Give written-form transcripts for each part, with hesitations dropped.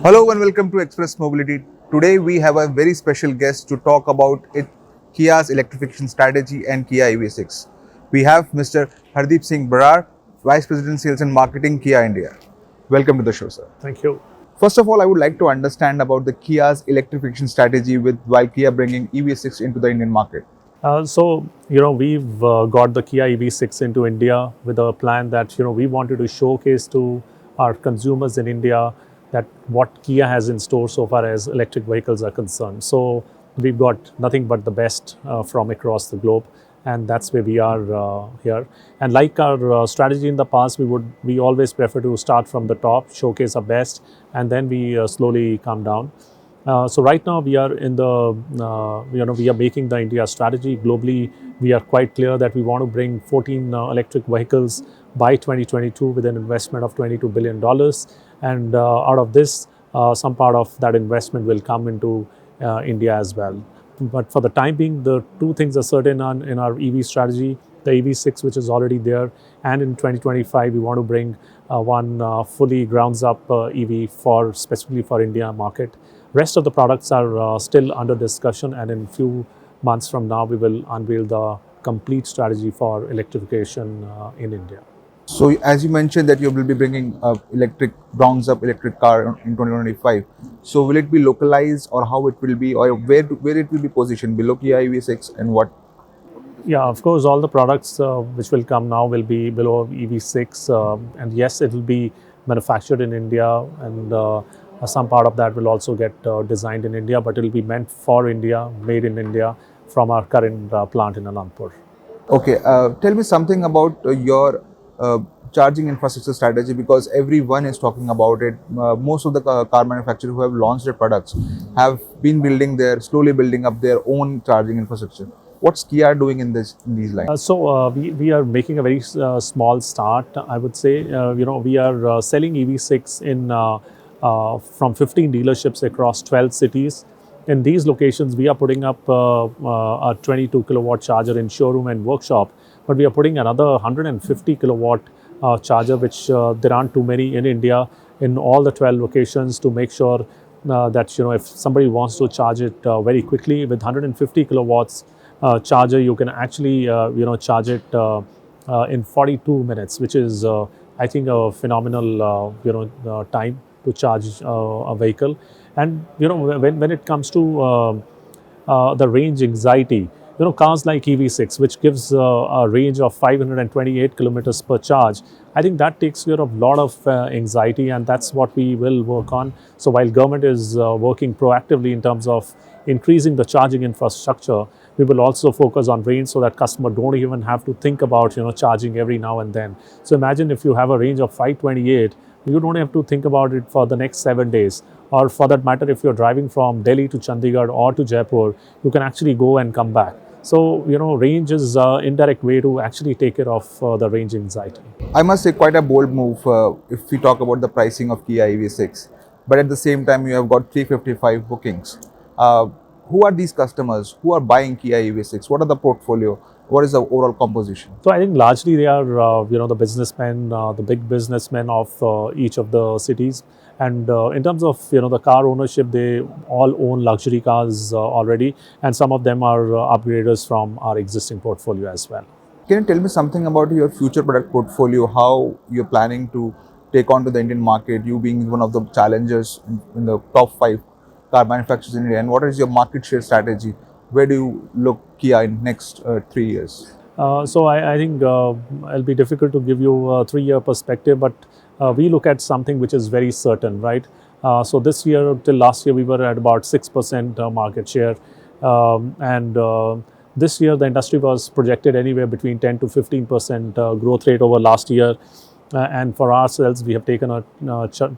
Hello and welcome to Express Mobility. Today we have a very special guest to talk about Kia's electrification strategy and Kia EV6. We have Mr. Hardeep Singh Brar, Vice President Sales and Marketing, Kia India. Welcome to the show, sir. Thank you. First of all, I would like to understand about the Kia's electrification strategy while Kia bringing EV6 into the Indian market. We've got the Kia EV6 into India with a plan that, we wanted to showcase to our consumers in India that what Kia has in store so far as electric vehicles are concerned. So we've got nothing but the best from across the globe, and that's where we are here. And like our strategy in the past, we always prefer to start from the top, showcase our best, and then we slowly come down. So right now we are in the, we are making the India strategy. Globally, we are quite clear that we want to bring 14 electric vehicles by 2022 with an investment of $22 billion. And out of this, some part of that investment will come into India as well. But for the time being, the two things are certain in our EV strategy: the EV6, which is already there, and in 2025, we want to bring one fully grounds up EV specifically for India market. Rest of the products are still under discussion, and in few months from now, we will unveil the complete strategy for electrification in India. So, as you mentioned that you will be bringing grounds up electric car in 2025. So, will it be localized, or how it will be, or where it will be positioned, below Kia EV6, and what? Yeah, of course, all the products which will come now will be below EV6, and yes, it will be manufactured in India, and some part of that will also get designed in India, but it will be meant for India, made in India from our current plant in Anandpur. Okay, tell me something about your charging infrastructure strategy, because everyone is talking about it. Most of the car manufacturers who have launched their products have been slowly building up their own charging infrastructure. What's Kia doing in these lines? We are making a very small start, I would say. We are selling EV6 in from 15 dealerships across 12 cities. In these locations, we are putting up a 22 kilowatt charger in showroom and workshop, but we are putting another 150 kilowatt charger, which there aren't too many in India, in all the 12 locations, to make sure that if somebody wants to charge it very quickly with 150 kilowatts charger, you can actually charge it in 42 minutes, which is I think a phenomenal time to charge a vehicle. And when it comes to the range anxiety, cars like EV6, which gives a range of 528 kilometers per charge, I think that takes care of a lot of anxiety, and that's what we will work on. So while government is working proactively in terms of increasing the charging infrastructure, we will also focus on range so that customer don't even have to think about charging every now and then. So imagine if you have a range of 528, you don't have to think about it for the next 7 days. Or for that matter, if you're driving from Delhi to Chandigarh or to Jaipur, you can actually go and come back. So, range is an indirect way to actually take care of the range anxiety. I must say, quite a bold move if we talk about the pricing of Kia EV6. But at the same time, you have got 355 bookings. Who are these customers who are buying Kia EV6? What are the portfolio? What is the overall composition? So I think largely they are, the businessmen, the big businessmen of each of the cities. And in terms of, the car ownership, they all own luxury cars already. And some of them are upgraders from our existing portfolio as well. Can you tell me something about your future product portfolio, how you're planning to take on to the Indian market, you being one of the challengers in the top 5 car manufacturers in India, and what is your market share strategy? Where do you look Kia in next 3 years? So I think it'll be difficult to give you a 3-year perspective, but we look at something which is very certain, right? So this year till last year, we were at about 6% market share. And this year, the industry was projected anywhere between 10 to 15% growth rate over last year. And for ourselves, we have taken a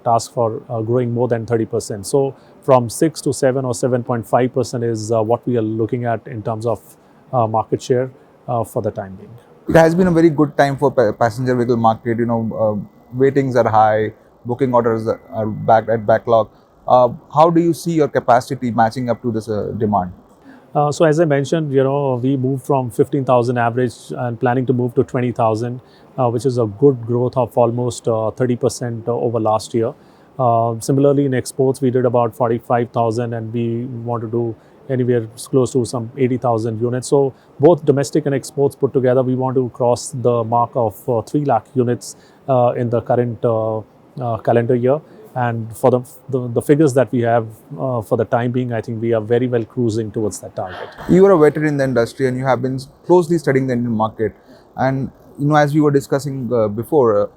task for growing more than 30%. So from 6 to 7 or 7.5% is what we are looking at in terms of market share for the time being. It has been a very good time for passenger vehicle market. Waitings are high, booking orders are back at backlog. How do you see your capacity matching up to this demand? So as I mentioned, we moved from 15,000 average and planning to move to 20,000, which is a good growth of almost 30% over last year. Similarly, in exports, we did about 45,000, and we want to do anywhere close to some 80,000 units. So both domestic and exports put together, we want to cross the mark of 3 lakh units in the current calendar year. And for the figures that we have for the time being, I think we are very well cruising towards that target. You are a veteran in the industry and you have been closely studying the Indian market. And as we were discussing before,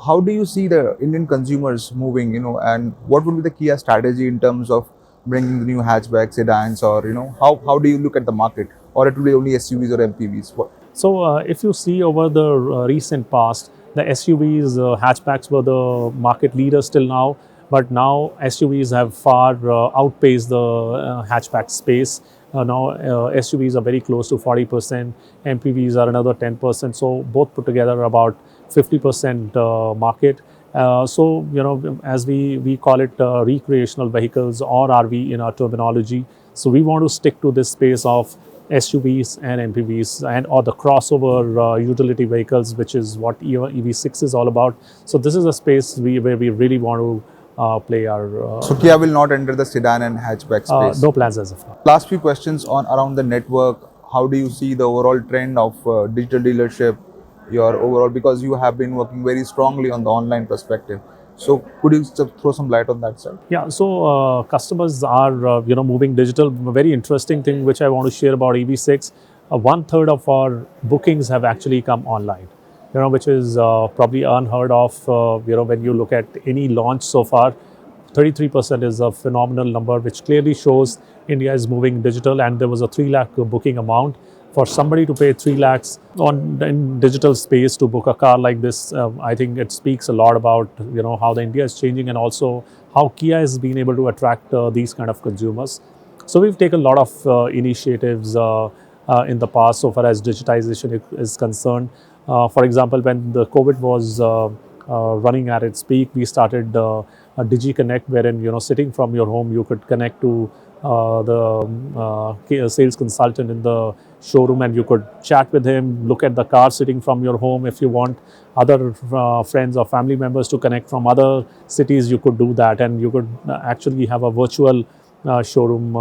how do you see the Indian consumers moving? And what would be the key strategy in terms of bringing the new hatchbacks, sedans, or how do you look at the market? Or it will be only SUVs or MPVs? So if you see over the recent past, the SUVs, hatchbacks were the market leaders till now, but now SUVs have far outpaced the hatchback space. Now SUVs are very close to 40%, MPVs are another 10%, so both put together about 50% market. So as we call it recreational vehicles or RV in our terminology. So we want to stick to this space of SUVs and MPVs and or the crossover utility vehicles, which is what EV6 is all about. So this is a space where we really want to play our. So Kia will not enter the sedan and hatchback space. No plans as of now. Last few questions on around the network. How do you see the overall trend of digital dealership? Your overall, because you have been working very strongly on the online perspective. So could you throw some light on that side? Yeah, so customers are moving digital. A very interesting thing which I want to share about EV6. 1/3 of our bookings have actually come online, which is probably unheard of. When you look at any launch so far, 33% is a phenomenal number, which clearly shows India is moving digital. And there was a 3 lakh booking amount. For somebody to pay 3 lakhs in digital space to book a car like this, I think it speaks a lot about how the India is changing and also how Kia has been able to attract these kind of consumers. So we've taken a lot of initiatives in the past so far as digitization is concerned. For example, when the COVID was running at its peak, we started a Digi Connect, wherein sitting from your home you could connect to the sales consultant in the showroom, and you could chat with him, look at the car sitting from your home. If you want other friends or family members to connect from other cities, you could do that, and you could actually have a virtual showroom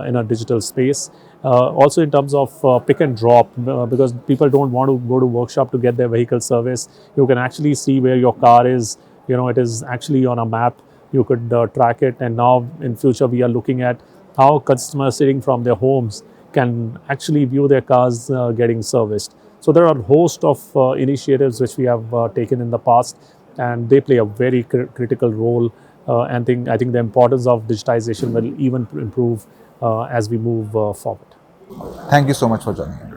in a digital space. Also in terms of pick and drop, because people don't want to go to workshop to get their vehicle service, you can actually see where your car is. It is actually on a map. You could track it, and now in future we are looking at how customers sitting from their homes can actually view their cars getting serviced. So there are a host of initiatives which we have taken in the past, and they play a very critical role. And I think the importance of digitization will even improve as we move forward. Thank you so much for joining.